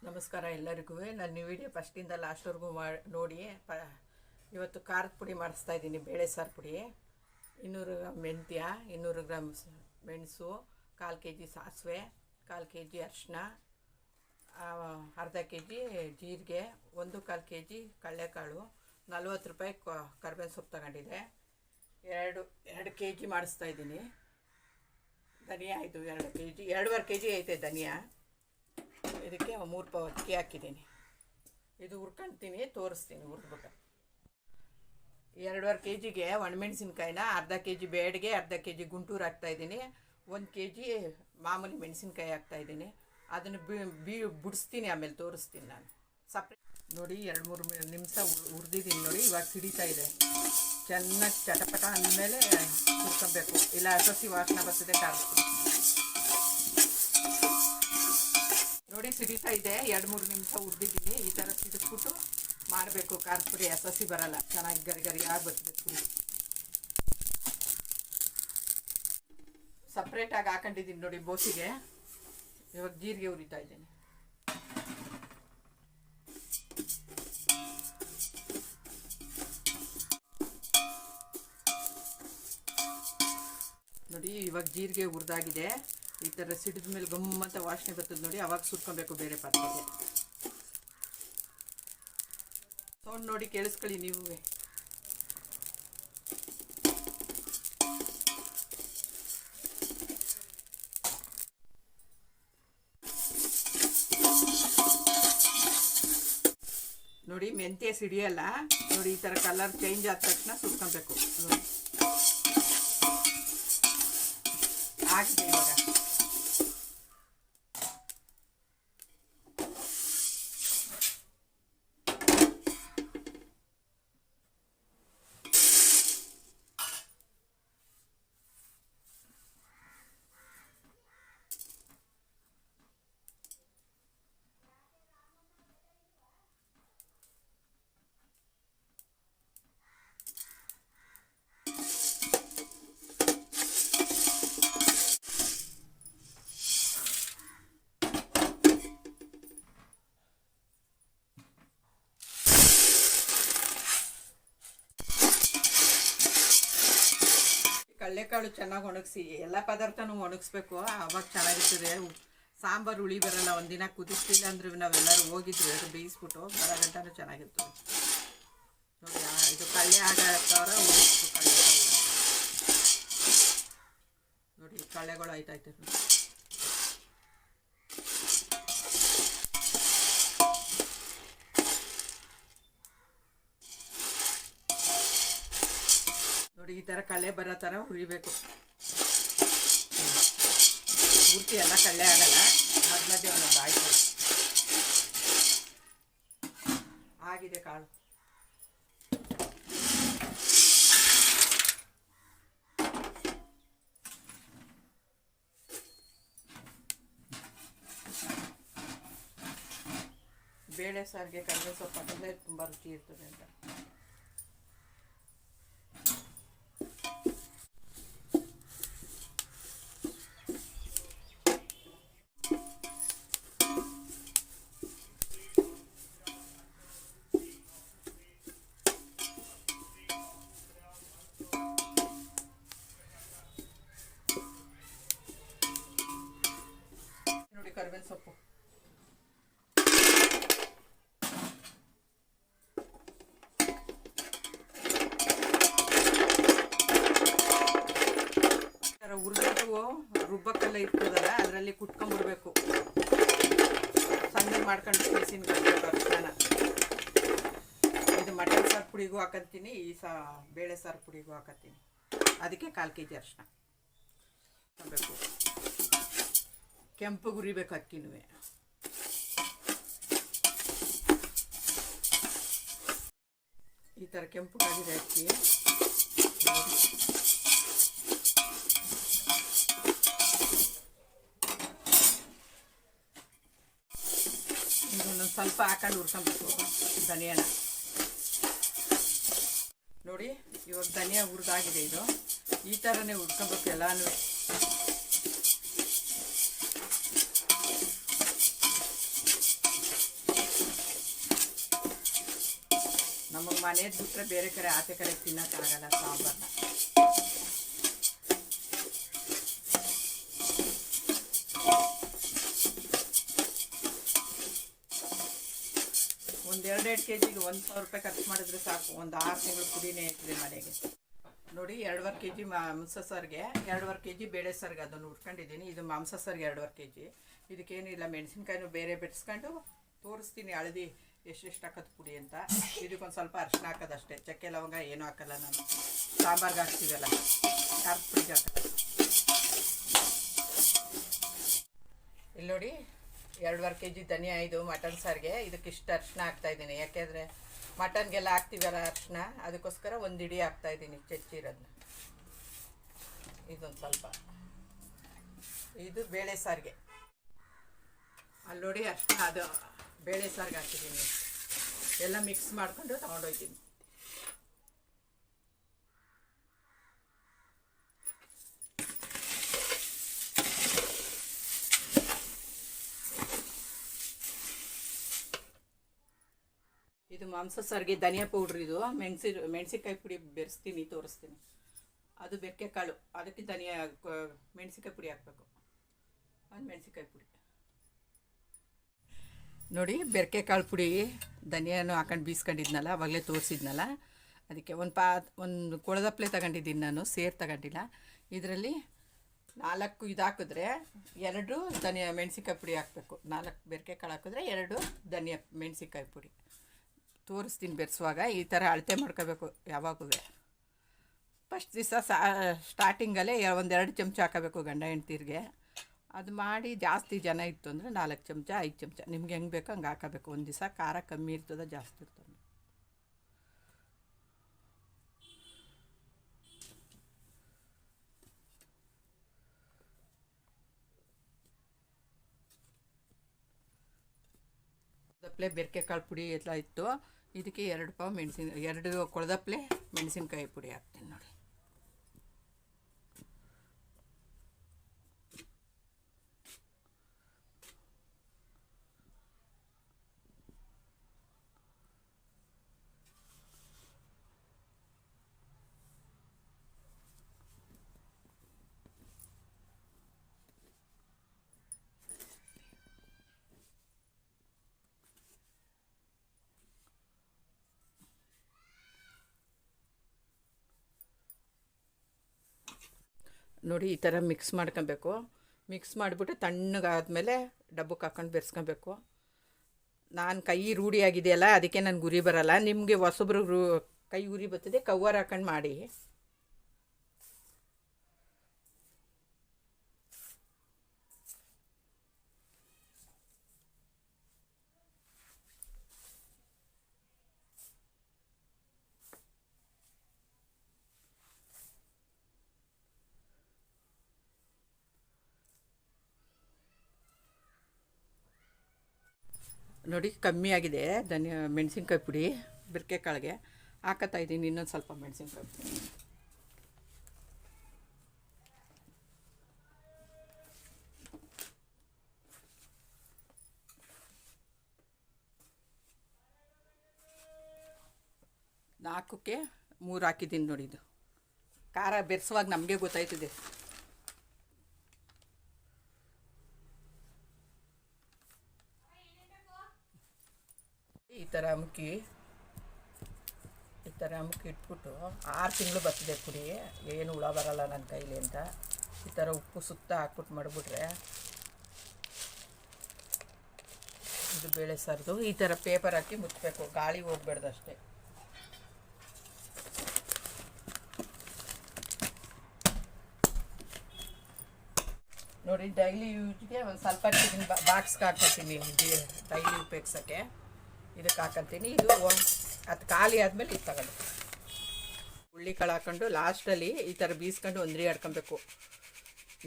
ನಮಸ್ಕಾರ ಎಲ್ಲರಿಗೂ. ನನ್ನ ವಿಡಿಯೋ ಫಸ್ಟಿಂದ ಲಾಸ್ಟ್ವರೆಗೂ ನೋಡಿ. ಇವತ್ತು ಖಾರದ ಪುಡಿ ಮಾಡಿಸ್ತಾ ಇದ್ದೀನಿ. ಬೇಳೆ ಸಾರು ಪುಡಿ, 200 ಗ್ರಾಮ್ ಮೆಂತ್ಯ, 200 ಗ್ರಾಮ್ ಮೆಣಸು, 1/4 kg ಸಾಸಿವೆ, 1/4 kg ಅರಿಶಿನ, ಅರ್ಧ kg ಜೀರಿಗೆ, 1/4 kg ಕಡಲೆಕಾಳು, 40 ರೂಪಾಯಿ ಕರಿಬೇವಿನ ಸೊಪ್ಪು ತಗೊಂಡಿದ್ದೆ. 2 kg ಮಾಡಿಸ್ತಾ ಇದ್ದೀನಿ. ಧನಿಯಾ ಇದು 2 kg, 2.5 kg ಐತೆ ಧನಿಯಾ. ಇದಕ್ಕೆ 3 ಪಾವು ಅಕ್ಕಿ ಹಾಕಿದ್ದೀನಿ. ಇದು ಹುರ್ಕೊಳ್ತೀನಿ, ತೋರಿಸ್ತೀನಿ ಹುರಿದ್ಬಿಟ್ಟು. 2.5 kgಗೆ ಒಣಮೆಣಸಿನ್ಕಾಯಿನ, ಅರ್ಧ kg ಬೇಡಿಗೆ, ಅರ್ಧ kg ಗುಂಟೂರು ಹಾಕ್ತಾಯಿದ್ದೀನಿ. 1 kg ಮಾಮೂಲಿ ಮೆಣಸಿನ್ಕಾಯಿ ಹಾಕ್ತಾಯಿದ್ದೀನಿ. ಅದನ್ನು ಬಿಡಿಸ್ತೀನಿ, ಆಮೇಲೆ ತೋರಿಸ್ತೀನಿ ನಾನು ಸಪ್ರೇಟ್. ನೋಡಿ 2-3 ನಿಮಿಷ ಹುರಿದಿದ್ದೀನಿ ನೋಡಿ. ಇವಾಗ ಸಿಡಿತಾ ಇದೆ. ಚೆನ್ನಾಗಿ ಚಟಪಟ ಅಂದಮೇಲೆ ಹುರ್ಕೊಬೇಕು, ಇಲ್ಲ ಹಸಿ ವಾಸನೆ ಬರ್ತದೆ ಕಾರಿಸ್ತೀನಿ. ನೋಡಿ ಸಿಡಿತಾ ಇದೆ. 2-3 ನಿಮಿಷ ಹುರಿದಿದ್ದೀನಿ. ಈ ಥರ ಸಿಡಿಸ್ಬಿಟ್ಟು ಮಾಡಬೇಕು. ಖಾರದ ಪುಡಿ ಹಸಿ ಬರಲ್ಲ, ಚೆನ್ನಾಗಿ ಗರಿ ಆಗ್ಬರ್ತದೆ. ಪುಡಿ ಸಪ್ರೇಟಾಗಿ ಹಾಕೊಂಡಿದ್ದೀನಿ ನೋಡಿ ಬೋಸಿಗೆ. ಇವಾಗ ಜೀರಿಗೆ ಹುರಿತಾ ಇದ್ದೀನಿ. ನೋಡಿ ಇವಾಗ ಜೀರಿಗೆ ಹುರಿದಾಗಿದೆ. ಈ ಥರ ಸಿಡಿದ ಮೇಲೆ ಗಮ್ಮಂತ ವಾಸನೆ ಬರ್ತದೆ ನೋಡಿ. ಅವಾಗ ಸುಟ್ಕೊಬೇಕು ಬೇರೆ ಪಾತ್ರೆಗೆ. ಸೌಂಡ್ ನೋಡಿ ಕೇಳಿಸ್ಕೊಳ್ಳಿ ನೀವು. ನೋಡಿ ಮೆಂತ್ಯ ಸಿಡಿಯಲ್ಲ ನೋಡಿ. ಈ ಥರ ಕಲರ್ ಚೇಂಜ್ ಆದ ತಕ್ಷಣ ಸುಟ್ಕೊಬೇಕು ನೋಡಿ. ಆಗಿದೆ ಇವಾಗ. ಕಡಲೆಕಾಳು ಚೆನ್ನಾಗಿ ಒಣಗಿಸಿ, ಎಲ್ಲ ಪದಾರ್ಥನೂ ಒಣಗಿಸ್ಬೇಕು, ಆವಾಗ ಚೆನ್ನಾಗಿರ್ತದೆ. ಸಾಂಬಾರು ಹುಳಿ ಬರಲ್ಲ. ಒಂದಿನ ಕುದಿಸ್ತಿಲ್ಲ ಅಂದ್ರೆ ನಾವೆಲ್ಲರೂ ಹೋಗಿದ್ರು ಅದು ಬೇಯಿಸ್ಬಿಟ್ಟು ಬರೋ ಗಂಟನೂ ಚೆನ್ನಾಗಿರ್ತದೆ ನೋಡಿ. ಇದು ಕಳ್ಳೆ ಆಗತ್ತವ್ರ ಉಳಿಸ್ತು ಕಡಲೆಕಾಳು ನೋಡಿ. ಕಳ್ಳೆಗಳು ಆಯ್ತಾಯ್ತು ನೋಡಿ. ಈ ಥರ ಕಳ್ಳೆ ಬರೋ ಥರ ಹುರಿಬೇಕು. ಪೂರ್ತಿ ಎಲ್ಲ ಕಳ್ಳೆ ಆಗಲ್ಲ, ಮಧ್ಯ ಒಂದೊಂದು ಆಯ್ತು. ಆಗಿದೆ ಕಾಳು. ಬೇಳೆ ಸಾರಿಗೆ ಕರಿಬೇವು ಸೊಪ್ಪು ಹಾಕಿದ್ರೆ ತುಂಬ ರುಚಿ ಇರ್ತದೆ ಅಂತ. ನೋಡಿ ಕರಿಬೇವು ಸೊಪ್ಪು ಹುರಿದು ರುಬ್ಬಕ್ಕೆಲ್ಲ ಇರ್ತದಲ್ಲ, ಅದರಲ್ಲಿ ಕುಟ್ಕೊಂಡ್ಬಿಡ್ಬೇಕು. ಸಣ್ಣ ಮಾಡ್ಕೊಂಡು ಮೆಣಸಿನ್ಕಾಯಿ ಅರಿಶಿನ. ಇದು ಮಟನ್ ಸಾರು ಪುಡಿಗೂ ಹಾಕತ್ತೀನಿ, ಈ ಬೇಳೆ ಸಾರು ಪುಡಿಗೂ ಹಾಕತ್ತೀನಿ. ಅದಕ್ಕೆ 1/4 kg ಅರಿಶಿನ ಹಾಕಬೇಕು. ಕೆಂಪು ಹುರಿಬೇಕು ಅಕ್ಕಿನೂ. ಈ ಥರ ಕೆಂಪುಗಾಗಿದೆ ಅಕ್ಕಿ. ಇನ್ನೊಂದು ಸ್ವಲ್ಪ ಹಾಕೊಂಡು ಹುರ್ಕೊಬೇಕು ಧನಿಯಾನ ನೋಡಿ. ಇವಾಗ ಧನಿಯಾ ಹುರಿದಾಗಿದೆ. ಇದು ಈ ಥರನೇ ಹುರ್ಕೊಬೇಕು ಎಲ್ಲಾನು. ಮನೆಯದು ಬಿಟ್ಟರೆ ಬೇರೆ ಕಡೆ ಆಚೆ ಕಡೆ ತಿನ್ನೋಕ್ಕಾಗಲ್ಲ ಸಾಂಬಾರನ್ನ. ಒಂದು 2 ಕೆಜಿಗೆ 1,000 ರೂಪಾಯಿ ಖರ್ಚು ಮಾಡಿದ್ರೆ ಸಾಕು. ಒಂದು 6 ತಿಂಗಳು ಪುಡಿನೇ ಇರ್ತದೆ ಮನೆಗೆ. ನೋಡಿ 2.5 ಕೆಜಿ ಮಾಂಸ ಸಾರಿಗೆ, 2.5 ಕೆಜಿ ಬೇಳೆ ಸಾರಿಗೆ ಅದನ್ನು ಹುರ್ಕೊಂಡಿದ್ದೀನಿ. ಇದು ಮಾಂಸ ಸಾರಿಗೆ 2.5 ಕೆಜಿ. ಇದಕ್ಕೇನಿಲ್ಲ, ಮೆಣಸಿನ್ಕಾಯಿನೂ ಬೇರೆ ಬೆರೆಸ್ಕೊಂಡು ತೋರಿಸ್ತೀನಿ ಹಳದಿ ಎಷ್ಟೆಷ್ಟು ಹಾಕೋದು ಪುಡಿ ಅಂತ. ಇದಕ್ಕೊಂದು ಸ್ವಲ್ಪ ಅರಿಶಿನ ಹಾಕೋದಷ್ಟೇ, ಚಕ್ಕೆ ಲವಂಗ ಏನೂ ಹಾಕಲ್ಲ ನಾನು. ಸಾಂಬಾರ್ಗೆ ಹಾಕ್ತೀವಲ್ಲ, ಖಾರದ ಪುಡಿಗೆ ಹಾಕಲ್ಲ. ಇಲ್ಲಿ ನೋಡಿ 2.5 ಕೆಜಿ ಧನಿಯಾ, ಇದು ಮಟನ್ ಸಾರಿಗೆ. ಇದಕ್ಕಿಷ್ಟು ಅರಿಶಿನ ಹಾಕ್ತಾಯಿದ್ದೀನಿ, ಯಾಕೆಂದರೆ ಮಟನ್ಗೆಲ್ಲ ಹಾಕ್ತೀವಲ್ಲ ಅರಿಶಿನ, ಅದಕ್ಕೋಸ್ಕರ 1 ಹಿಡಿ ಹಾಕ್ತಾಯಿದ್ದೀನಿ ಚೆಚ್ಚಿರೋದನ್ನ. ಇದೊಂದು ಸ್ವಲ್ಪ. ಇದು ಬೇಳೆ ಸಾರಿಗೆ. ಅಲ್ಲಿ ನೋಡಿ ಅರಿಶಿನ ಅದು ಬೇಳೆ ಸಾರಿಗೆ ಹಾಕಿದ್ದೀನಿ. ಎಲ್ಲ ಮಿಕ್ಸ್ ಮಾಡಿಕೊಂಡು ತೊಗೊಂಡೋಗ್ತೀನಿ. ಇದು ಮಾಂಸ ಸಾರಿಗೆ ಧನಿಯಾ ಪೌಡ್ರ್. ಇದು ಮೆಣಸಿನ್ಕಾಯಿ ಪುಡಿ ಬೆರೆಸ್ತೀನಿ, ತೋರಿಸ್ತೀನಿ. ಅದು ಬೆಕ್ಕೆ ಕಾಳು, ಅದಕ್ಕೆ ಮೆಣಸಿನ್ಕಾಯಿ ಪುಡಿ ಹಾಕಬೇಕು. ಅದು ಮೆಣಸಿನ್ಕಾಯಿ ಪುಡಿ ನೋಡಿ. ಕಾಳು ಪುಡಿ ಧನಿಯಾನು ಹಾಕೊಂಡು ಬೀಸ್ಕೊಂಡಿದ್ನಲ್ಲ, ಅವಾಗಲೇ ತೋರಿಸಿದ್ನಲ್ಲ. ಅದಕ್ಕೆ ಒಂದು ಕೊಳದಪ್ಲೆ ತಗೊಂಡಿದ್ದೀನಿ ನಾನು, ಸೇರು ತಗೊಂಡಿಲ್ಲ. ಇದರಲ್ಲಿ 4 ಇದು ಹಾಕಿದ್ರೆ 2 ಮೆಣಸಿನ್ಕಾಯಿ ಪುಡಿ ಹಾಕಬೇಕು. 4 ಕಾಳು ಹಾಕಿದ್ರೆ 2 ಮೆಣಸಿನ್ಕಾಯಿ ಪುಡಿ. ತೋರಿಸ್ತೀನಿ ಬೆರೆಸುವಾಗ. ಈ ಥರ ಅಳತೆ ಮಾಡ್ಕೋಬೇಕು ಯಾವಾಗೂ. ಫಸ್ಟ್ ದಿವಸ ಸ್ಟಾರ್ಟಿಂಗಲ್ಲೇ 1-2 ಚಮಚ ಹಾಕೋಬೇಕು ಗಂಡ ಹೆಂಡ್ತಿರ್ಗೆ. ಅದು ಮಾಡಿ ಜಾಸ್ತಿ ಜನ ಇತ್ತು ಅಂದರೆ 4 ಚಮಚ 5 ಚಮಚ ನಿಮ್ಗೆ ಹೆಂಗೆ ಬೇಕೋ ಹಂಗೆ ಹಾಕೋಬೇಕು. ಒಂದು ದಿವಸ ಖಾರ ಕಮ್ಮಿ ಇರ್ತದೆ, ಜಾಸ್ತಿ ಇರ್ತದೆ. ದಪ್ಪಲೆ ಕಾಳು ಪುಡಿ ಎಲ್ಲ ಇತ್ತು. ಇದಕ್ಕೆ 2 ಪಾವು 2 ಕೊಳದಪ್ಲೆ ಮೆಣಸಿನ್ಕಾಯಿ ಪುಡಿ ಹಾಕ್ತೀನಿ ನೋಡಿ. ನೋಡಿ ಈ ಥರ ಮಿಕ್ಸ್ ಮಾಡ್ಕೊಬೇಕು. ಮಿಕ್ಸ್ ಮಾಡಿಬಿಟ್ಟು ತಣ್ಣಗಾದ್ಮೇಲೆ ಡಬ್ಬಕ್ಕೆ ಹಾಕ್ಕೊಂಡು ಬೆರೆಸ್ಕೊಬೇಕು. ನಾನು ಕೈ ರೂಢಿಯಾಗಿದೆಯಲ್ಲ, ಅದಕ್ಕೆ ನನಗೆ ಉರಿ ಬರಲ್ಲ. ನಿಮಗೆ ಹೊಸಬ್ರು ಕೈ ಉರಿ ಬರ್ತದೆ, ಕವರ್ ಹಾಕೊಂಡು ಮಾಡಿ. ನೋಡಿ ಕಮ್ಮಿ ಆಗಿದೆ ಮೆಣಸಿನ್ಕಾಯಿ ಪುಡಿ. ಕಾಳಿಗೆ ಹಾಕತ್ತಾ ಇದ್ದೀನಿ ಇನ್ನೊಂದು ಸ್ವಲ್ಪ ಮೆಣಸಿನ್ಕಾಯಿ ಪುಡಿ. ನಾಲ್ಕಕ್ಕೆ 3 ಹಾಕಿದ್ದೀನಿ ನೋಡಿ. ಇದು ಖಾರ ಬೆರೆಸುವಾಗ ನಮಗೆ ಗೊತ್ತಾಯ್ತದೆ. ಈ ಥರ ಅಮುಕಿ ಇಟ್ಬಿಟ್ಟು 6 ತಿಂಗಳು ಬರ್ತದೆ ಪುಡಿ. ಏನು ಹುಳ ಬರಲ್ಲ ನನ್ನ ಕೈಲಿ ಅಂತ. ಈ ಥರ ಉಪ್ಪು ಸುತ್ತ ಹಾಕ್ಬಿಟ್ಟು ಮಾಡಿಬಿಟ್ರೆ ಇದು ಬೇಳೆ ಸಾರ್ದು. ಈ ಥರ ಪೇಪರ್ ಹಾಕಿ ಮುಚ್ಚಬೇಕು, ಗಾಳಿ ಹೋಗ್ಬೇಡ್ದು ಅಷ್ಟೇ. ನೋಡಿ ಡೈಲಿ ಯೂಸ್ಗೆ ಒಂದು ಸ್ವಲ್ಪ ಬಾಕ್ಸ್ಗೆ ಹಾಕ್ಕೊತೀನಿ, ಡೈಲಿ ಉಪಯೋಗಿಸೋಕ್ಕೆ ಇದಕ್ಕೆ ಹಾಕಂತೀನಿ. ಇದು ಅದು ಖಾಲಿ ಆದಮೇಲೆ ಇದು ತಗೊಂಡು ಹುಳ್ಳಿಕಾಳು ಹಾಕ್ಕೊಂಡು ಲಾಸ್ಟಲ್ಲಿ ಈ ಥರ ಬೀಸ್ಕೊಂಡು ಒಂದ್ರಿ ಆಡ್ಕೊಬೇಕು.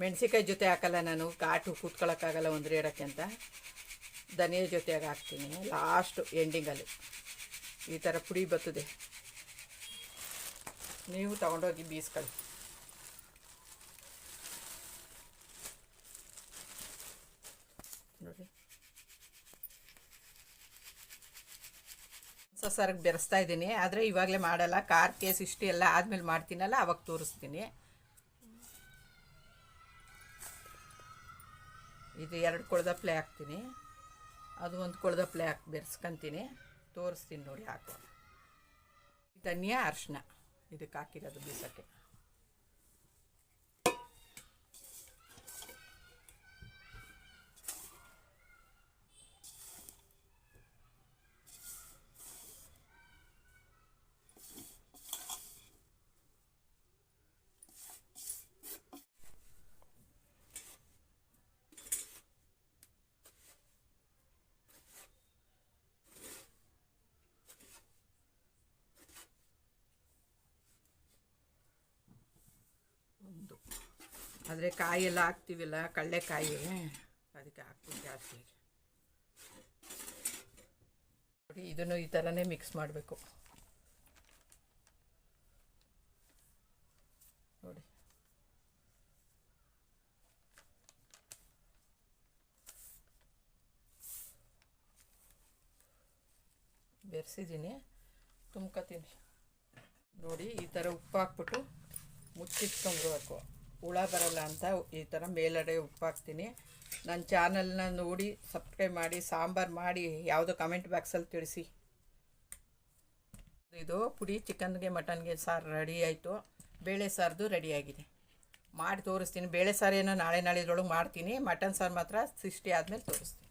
ಮೆಣಸಿನ್ಕಾಯಿ ಜೊತೆ ಹಾಕಲ್ಲ ನಾನು, ಘಾಟು ಕೂತ್ಕೊಳ್ಳೋಕ್ಕಾಗಲ್ಲ ಒಂದ್ರಿ ಆಡೋಕ್ಕೆ ಅಂತ. ಧನಿಯಾ ಜೊತೆಯಾಗಿ ಹಾಕ್ತೀನಿ ಲಾಸ್ಟು ಎಂಡಿಂಗಲ್ಲಿ. ಈ ಥರ ಪುಡಿ ಬರ್ತದೆ, ನೀವು ತಗೊಂಡೋಗಿ ಬೀಸ್ಕೊಳ್ಳಿ. ನೋಡಿ ಸಾರಿಗೆ ಬೆರೆಸ್ತಾ ಇದ್ದೀನಿ. ಆದರೆ ಇವಾಗಲೇ ಮಾಡಲ್ಲ, ಖಾರಕ್ಕೆ ಸಿಷ್ಟಿ ಎಲ್ಲ ಆದಮೇಲೆ ಮಾಡ್ತೀನಲ್ಲ ಅವಾಗ ತೋರಿಸ್ತೀನಿ. ಇದು 2 ಕೊಳದಪ್ಲೆ ಹಾಕ್ತೀನಿ, ಅದು 1 ಕೊಳದಪ್ಲೆ ಹಾಕಿ ಬೆರೆಸ್ಕೊತೀನಿ. ತೋರಿಸ್ತೀನಿ ನೋಡಿ ಹಾಕುವ. ಧನಿಯಾ ಅರಿಶಿನ ಇದಕ್ಕೆ ಹಾಕಿರೋದು ಬೀಸೋಕ್ಕೆ. ಆದರೆ ಕಾಯೆಲ್ಲ ಹಾಕ್ತೀವಿಲ್ಲ, ಕಡಲೆಕಾಯಿ, ಅದಕ್ಕೆ ಹಾಕ್ತೀನಿ ಜಾಸ್ತಿ. ನೋಡಿ ಇದನ್ನು ಈ ಥರನೇ ಮಿಕ್ಸ್ ಮಾಡಬೇಕು. ನೋಡಿ ಬೆರೆಸಿದ್ದೀನಿ, ತುಂಬ್ಕೊತೀನಿ. ನೋಡಿ ಈ ಥರ ಉಪ್ಪು ಹಾಕ್ಬಿಟ್ಟು ಮುಚ್ಚಿಟ್ಕೊಂಡ್ಬೇಕು, ಹುಳ ಬರಲ್ಲ ಅಂತ ಈ ಥರ ಮೇಲಡೆ ಉಪ್ಪು ಹಾಕ್ತೀನಿ. ನನ್ನ ಚಾನಲ್ನ ನೋಡಿ ಸಬ್ಸ್ಕ್ರೈಬ್ ಮಾಡಿ, ಸಾಂಬಾರು ಮಾಡಿ ಯಾವುದೋ ಕಮೆಂಟ್ ಬಾಕ್ಸಲ್ಲಿ ತಿಳಿಸಿ. ಇದು ಪುಡಿ ಚಿಕನ್ಗೆ ಮಟನ್ಗೆ ಸಾರು ರೆಡಿ ಆಯಿತು. ಬೇಳೆ ಸಾರದು ರೆಡಿಯಾಗಿದೆ, ಮಾಡಿ ತೋರಿಸ್ತೀನಿ. ಬೇಳೆ ಸಾರು ಏನೋ ನಾಳೆ ನಾಳಿದ್ರೊಳಗೆ ಮಾಡ್ತೀನಿ. ಮಟನ್ ಸಾರು ಮಾತ್ರ 60 ಆದಮೇಲೆ ತೋರಿಸ್ತೀನಿ.